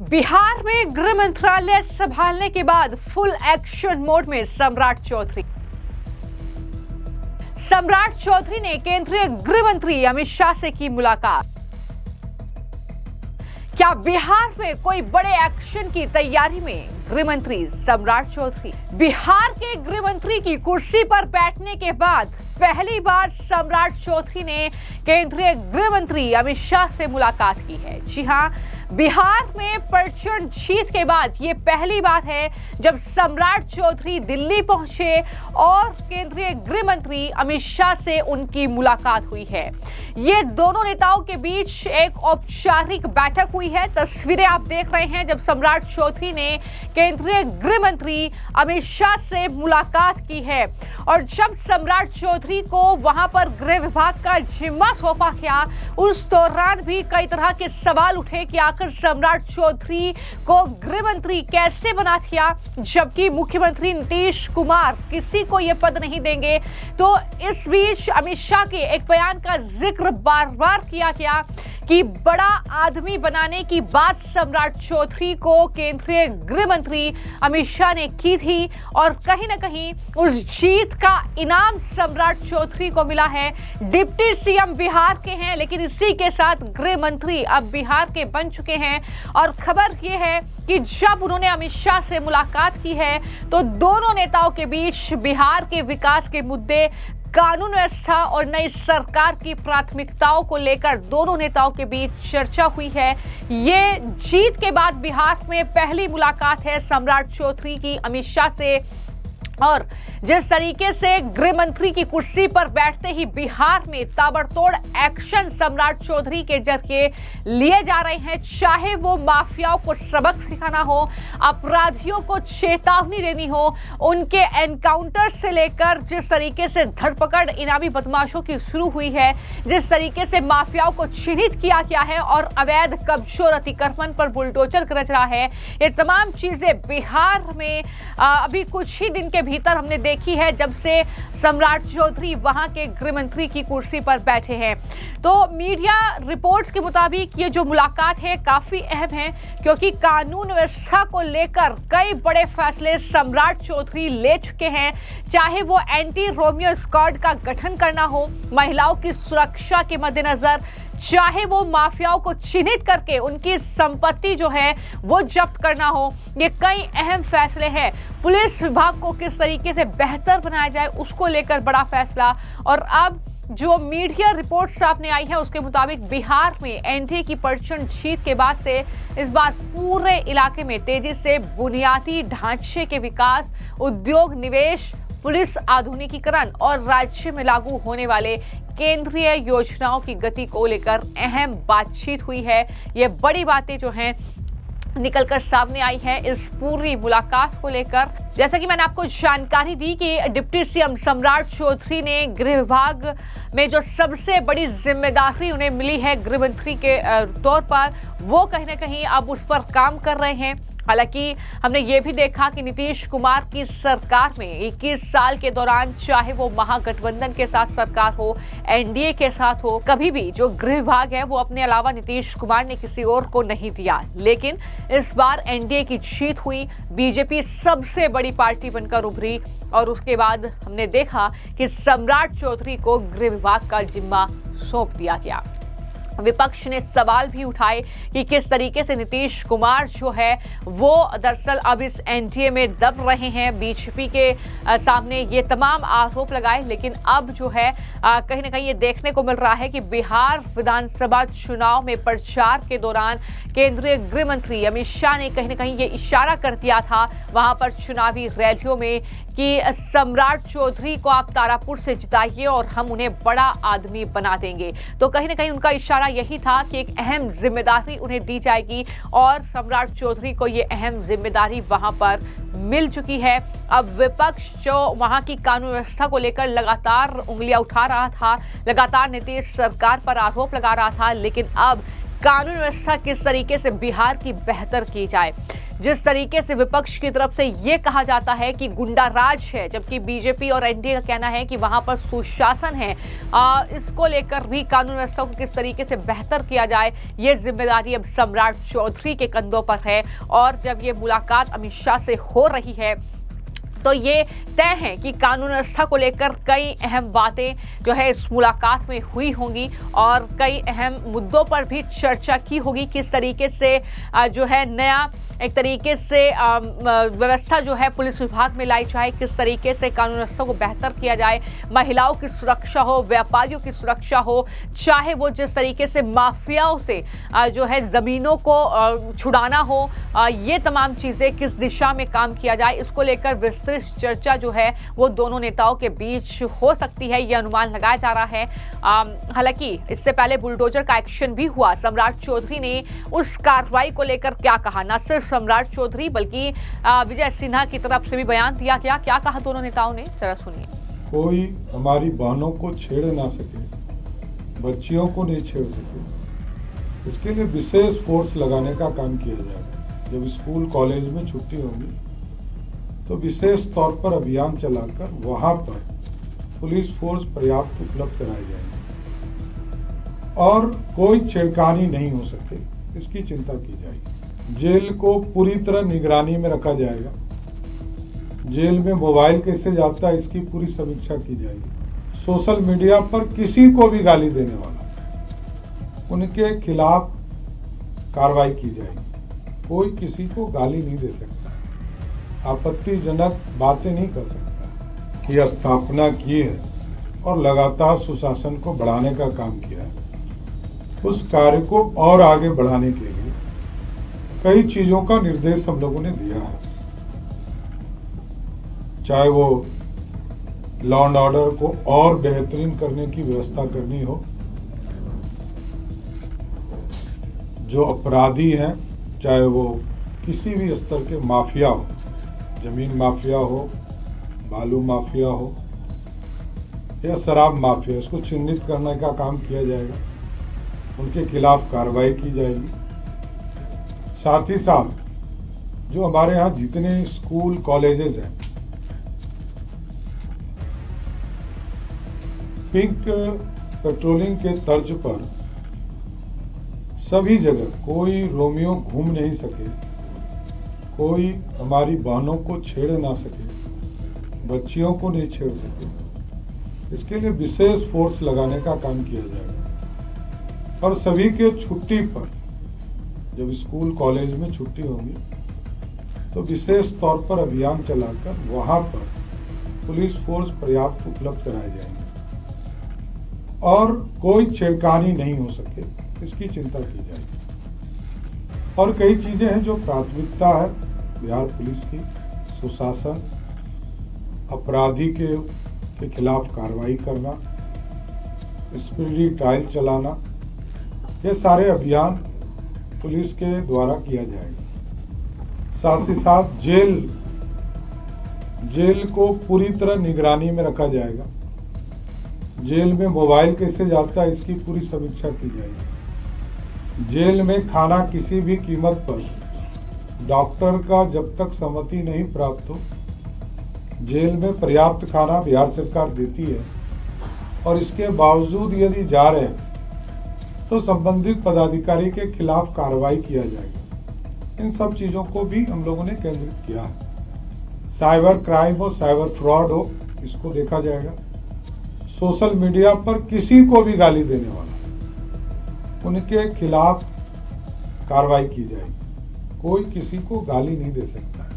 बिहार में गृह मंत्रालय संभालने के बाद फुल एक्शन मोड में सम्राट चौधरी। सम्राट चौधरी ने केंद्रीय गृह मंत्री अमित शाह से की मुलाकात। क्या बिहार में कोई बड़े एक्शन की तैयारी में गृह मंत्री सम्राट चौधरी? बिहार के गृह मंत्री की कुर्सी पर बैठने के बाद पहली बार सम्राट चौधरी ने केंद्रीय गृह मंत्री अमित शाह से मुलाकात की है। जी हां, बिहार में प्रचंड जीत के बाद ये पहली बार है जब सम्राट चौधरी दिल्ली पहुंचे और केंद्रीय गृह मंत्री अमित शाह से उनकी मुलाकात हुई है। ये दोनों नेताओं के बीच एक औपचारिक बैठक हुई है। तस्वीरें आप देख रहे हैं जब सम्राट चौधरी ने केंद्रीय गृह मंत्री अमित शाह से मुलाकात की है। और जब सम्राट चौधरी को वहां पर गृह विभाग का जिम्मा सौंपा गया, उस दौरान भी कई तरह के सवाल उठे कि आखिर सम्राट चौधरी को गृह मंत्री कैसे बना दिया, जबकि मुख्यमंत्री नीतीश कुमार किसी को यह पद नहीं देंगे। तो इस बीच अमित शाह के एक बयान का जिक्र बार बार किया गया कि बड़ा आदमी बनाने की बात सम्राट चौधरी को केंद्रीय गृह मंत्री अमित शाह ने की थी और कहीं ना कहीं उस जीत का इनाम सम्राट चौधरी को मिला है। डिप्टी सीएम बिहार के हैं, लेकिन इसी के साथ गृह मंत्री अब बिहार के बन चुके हैं। और खबर यह है कि जब उन्होंने अमित शाह से मुलाकात की है तो दोनों नेताओं के बीच बिहार के विकास के मुद्दे, कानून व्यवस्था और नई सरकार की प्राथमिकताओं को लेकर दोनों नेताओं के बीच चर्चा हुई है। ये जीत के बाद बिहार में पहली मुलाकात है सम्राट चौधरी की अमित शाह से। और जिस तरीके से गृह मंत्री की कुर्सी पर बैठते ही बिहार में ताबड़तोड़ एक्शन सम्राट चौधरी के जरिए लिए जा रहे हैं, चाहे वो माफियाओं को सबक सिखाना हो, अपराधियों को चेतावनी देनी हो, उनके एनकाउंटर से लेकर जिस तरीके से धरपकड़ इनामी बदमाशों की शुरू हुई है, जिस तरीके से माफियाओं को चिन्हित किया गया है और अवैध कब्जों और अतिक्रमण पर बुलडोजर गरज रहा है, ये तमाम चीजें बिहार में अभी कुछ ही दिन के भीतर हमने देखी है जब से सम्राट चौधरी वहां के गृह मंत्री की कुर्सी पर बैठे हैं। तो मीडिया रिपोर्ट्स के मुताबिक ये जो मुलाकात है काफी अहम है, क्योंकि कानून व्यवस्था को लेकर कई बड़े फैसले सम्राट चौधरी ले चुके हैं। चाहे वो एंटी रोमियो स्क्वाड का गठन करना हो महिलाओं की सुरक्षा के मद्देनजर, चाहे वो माफियाओं को चिन्हित करके उनकी संपत्ति जो है वो जब्त करना हो, ये कई अहम फैसले हैं। पुलिस विभाग को किस तरीके से बेहतर बनाया जाए उसको लेकर बड़ा फैसला। और अब जो मीडिया रिपोर्ट सामने आई है उसके मुताबिक बिहार में एनडीए की प्रचंड जीत के बाद से इस बार पूरे इलाके में तेजी से बुनियादी ढांचे के विकास, उद्योग, निवेश, पुलिस आधुनिकीकरण और राज्य में लागू होने वाले केंद्रीय योजनाओं की गति को लेकर अहम बातचीत हुई है। ये बड़ी बातें जो हैं निकलकर सामने आई है इस पूरी मुलाकात को लेकर। जैसा कि मैंने आपको जानकारी दी कि डिप्टी सीएम सम्राट चौधरी ने गृह विभाग में जो सबसे बड़ी जिम्मेदारी उन्हें मिली है गृह मंत्री के तौर पर, वो कहीं ना कहीं अब उस पर काम कर रहे हैं। हालांकि हमने ये भी देखा कि नीतीश कुमार की सरकार में 21 साल के दौरान, चाहे वो महागठबंधन के साथ सरकार हो, एनडीए के साथ हो, कभी भी जो गृह विभाग है वो अपने अलावा नीतीश कुमार ने किसी और को नहीं दिया। लेकिन इस बार एनडीए की जीत हुई, बीजेपी सबसे बड़ी पार्टी बनकर उभरी और उसके बाद हमने देखा कि सम्राट चौधरी को गृह विभाग का जिम्मा सौंप दिया गया। विपक्ष ने सवाल भी उठाए कि किस तरीके से नीतीश कुमार जो है वो दरअसल अब इस एनडीए में दब रहे हैं। बीजेपी के सामने ये तमाम आरोप लगाए, लेकिन अब जो है कहीं ना कहीं ये देखने को मिल रहा है कि बिहार विधानसभा चुनाव में प्रचार के दौरान केंद्रीय गृह मंत्री अमित शाह ने कहीं ना कहीं ये इशारा कर दिया था वहां पर चुनावी रैलियों में कि सम्राट चौधरी को आप तारापुर से जिताइए और हम उन्हें बड़ा आदमी बना देंगे। तो कहीं ना कहीं उनका इशारा यही था कि एक अहम जिम्मेदारी उन्हें दी जाएगी और सम्राट चौधरी को ये अहम जिम्मेदारी वहां पर मिल चुकी है। अब विपक्ष जो वहां की कानून व्यवस्था को लेकर लगातार उंगलियां उठा रहा था, लगातार नीतीश सरकार पर आरोप लगा रहा था, लेकिन अब कानून व्यवस्था किस तरीके से बिहार की बेहतर की जाए, जिस तरीके से विपक्ष की तरफ से ये कहा जाता है कि गुंडा राज है, जबकि बीजेपी और एनडीए का कहना है कि वहां पर सुशासन है, इसको लेकर भी कानून व्यवस्था को किस तरीके से बेहतर किया जाए, ये जिम्मेदारी अब सम्राट चौधरी के कंधों पर है। और जब ये मुलाकात अमित शाह से हो रही है तो ये तय है कि कानून व्यवस्था को लेकर कई अहम बातें जो है इस मुलाकात में हुई होंगी और कई अहम मुद्दों पर भी चर्चा की होगी। किस तरीके से जो है नया एक तरीके से व्यवस्था जो है पुलिस विभाग में लाई जाए, किस तरीके से कानून व्यवस्था को बेहतर किया जाए, महिलाओं की सुरक्षा हो, व्यापारियों की सुरक्षा हो, चाहे वो जिस तरीके से माफियाओं से जो है जमीनों को छुड़ाना हो, ये तमाम चीजें किस दिशा में काम किया जाए, इसको लेकर विस्तृत चर्चा जो है वो दोनों नेताओं के बीच हो सकती है, ये अनुमान लगाया जा रहा है। हालांकि इससे पहले बुलडोजर का एक्शन भी हुआ। सम्राट चौधरी ने उस कार्रवाई को लेकर क्या कहा, न सिर्फ सम्राट चौधरी बल्कि विजय सिन्हा की तरफ से भी बयान दिया गया। क्या कहा दोनों नेताओं ने, जरा सुनिए। कोई हमारी बहनों को छेड़ ना सके, बच्चियों को नहीं छेड़ सके, इसके लिए विशेष फोर्स लगाने का काम किया जाएगा। जब स्कूल कॉलेज में छुट्टी होगी तो विशेष तौर पर अभियान चलाकर वहां पर पुलिस फोर्स पर्याप्त उपलब्ध कराए जाएंगे और कोई छेड़खानी नहीं हो सके, इसकी चिंता की जाएगी। जेल को पूरी तरह निगरानी में रखा जाएगा। जेल में मोबाइल कैसे जाता है, इसकी पूरी समीक्षा की जाएगी। सोशल मीडिया पर किसी को भी गाली देने वाला, उनके खिलाफ कार्रवाई की जाएगी। कोई किसी को गाली नहीं दे सकता, आपत्तिजनक बातें नहीं कर सकता। की स्थापना की है और लगातार सुशासन को बढ़ाने का काम किया है। उस कार्य को और आगे बढ़ाने के लिए कई चीजों का निर्देश हम लोगों ने दिया है, चाहे वो लॉ एंड ऑर्डर को और बेहतरीन करने की व्यवस्था करनी हो, जो अपराधी हैं चाहे वो किसी भी स्तर के माफिया हो, जमीन माफिया हो, बालू माफिया हो या शराब माफिया, इसको चिन्हित करने का काम किया जाएगा। उनके खिलाफ कार्रवाई की जाएगी। साथ ही साथ जो हमारे यहाँ जितने स्कूल कॉलेजेस हैं, पिंक पेट्रोलिंग के तर्ज पर सभी जगह कोई रोमियो घूम नहीं सके, कोई हमारी बहनों को छेड़ ना सके, बच्चियों को नहीं छेड़ सके, इसके लिए विशेष फोर्स लगाने का काम किया जाएगा। और सभी के छुट्टी पर, जब स्कूल कॉलेज में छुट्टी होगी तो विशेष तौर पर अभियान चलाकर वहां पर पुलिस फोर्स पर्याप्त उपलब्ध कराए जाएंगे और कोई छेड़खानी नहीं हो सके, इसकी चिंता की जाएगी। और कई चीजें हैं जो प्राथमिकता है बिहार पुलिस की, सुशासन, अपराधी के खिलाफ कार्रवाई करना, स्पीडी ट्रायल चलाना, ये सारे अभियान पुलिस के द्वारा किया जाएगा। साथ ही साथ जेल को पूरी तरह निगरानी में रखा जाएगा। जेल में मोबाइल कैसे जाता है, इसकी पूरी समीक्षा की जाएगी। जेल में खाना किसी भी कीमत पर डॉक्टर का जब तक सहमति नहीं प्राप्त हो, जेल में पर्याप्त खाना बिहार सरकार देती है और इसके बावजूद यदि जा रहे हैं तो संबंधित पदाधिकारी के खिलाफ कार्रवाई किया जाएगा। इन सब चीजों को भी हम लोगों ने केंद्रित किया है। साइबर क्राइम हो, साइबर फ्रॉड हो, इसको देखा जाएगा। सोशल मीडिया पर किसी को भी गाली देने वाला, उनके खिलाफ कार्रवाई की जाएगी। कोई किसी को गाली नहीं दे सकता है,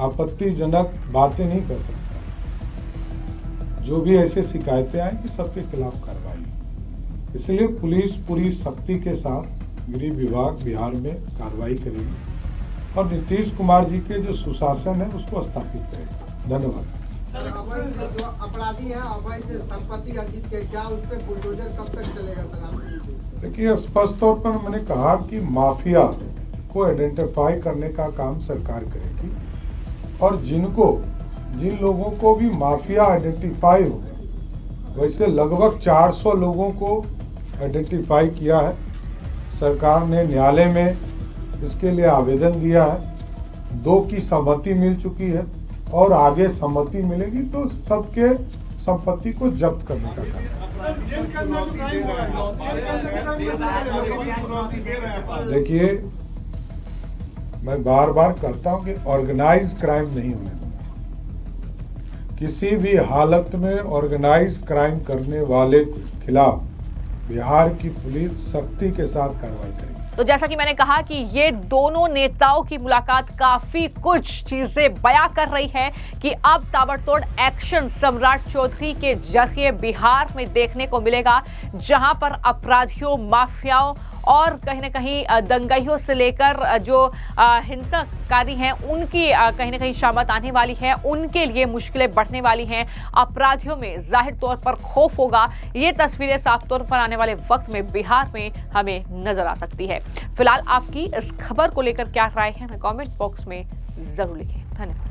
आपत्तिजनक बातें नहीं कर सकता है। जो भी ऐसे शिकायतें आएंगी सबके खिलाफ कार्रवाई। इसलिए पुलिस पूरी सख्ती के साथ गृह विभाग बिहार में कार्रवाई करेगी और नीतीश कुमार जी के जो सुशासन है उसको स्थापित करेगा। धन्यवाद। जो अपराधी है अवैध संपत्ति अर्जित के, क्या उस पर बुलडोजर कब तक चलेगा सर? देखिए, स्पष्ट तौर पर मैंने कहा कि माफिया को आइडेंटिफाई करने का काम सरकार करेगी और जिन लोगों को भी माफिया आइडेंटिफाई हो, वैसे लगभग 400 लोगों को आइडेंटिफाई किया है। सरकार ने न्यायालय में इसके लिए आवेदन दिया है 2 की सहमति मिल चुकी है और आगे सहमति मिलेगी तो सबके संपत्ति को जब्त करने का काम। देखिए, मैं बार बार कहता हूं कि ऑर्गेनाइज क्राइम नहीं होने देना। किसी भी हालत में ऑर्गेनाइज क्राइम करने वाले के खिलाफ बिहार की पुलिस सख्ती के साथ कार्रवाई करेगी। तो जैसा कि मैंने कहा कि ये दोनों नेताओं की मुलाकात काफी कुछ चीजें बयां कर रही है कि अब ताबड़तोड़ एक्शन सम्राट चौधरी के जरिए बिहार में देखने को मिलेगा, जहां पर अपराधियों, माफियाओं और कहीं ना कहीं दंगाइयों से लेकर जो हिंसककारी हैं उनकी कहीं ना कहीं शामत आने वाली है, उनके लिए मुश्किलें बढ़ने वाली हैं। अपराधियों में जाहिर तौर पर खौफ होगा। ये तस्वीरें साफ तौर पर आने वाले वक्त में बिहार में हमें नजर आ सकती है। फिलहाल आपकी इस खबर को लेकर क्या राय है, हमें कमेंट बॉक्स में जरूर लिखें। धन्यवाद।